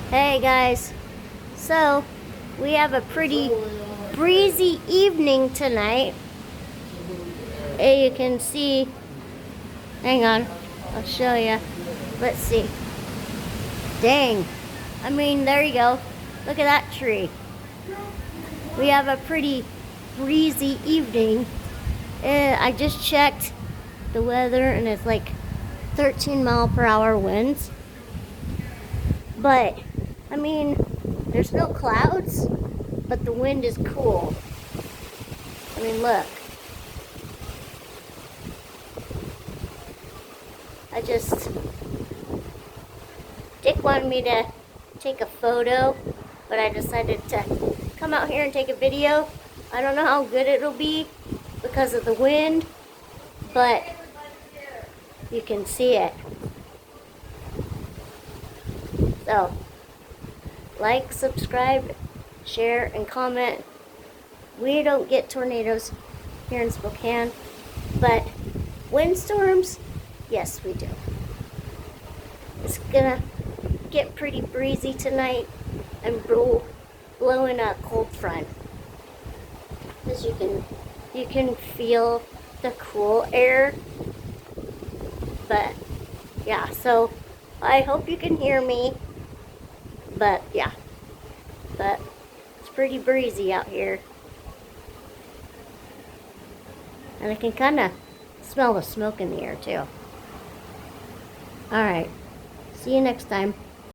Hey guys, so we have a pretty breezy evening tonight. Hey, you can see, hang on, I'll show you. Let's see. Dang, I mean, there you go. Look at that tree. We have a pretty breezy evening. I just checked the weather and it's like 13-mile-per-hour winds. But, I mean, there's no clouds, but the wind is cool. I mean, look. Dick wanted me to take a photo, but I decided to come out here and take a video. I don't know how good it'll be because of the wind, but you can see it. So, like, subscribe, share, and comment. We don't get tornadoes here in Spokane, but windstorms, yes, we do. It's gonna get pretty breezy tonight and blowing a cold front. As you can feel the cool air. But yeah, so I hope you can hear me. But yeah, but it's pretty breezy out here. And I can kind of smell the smoke in the air too. Alright, see you next time.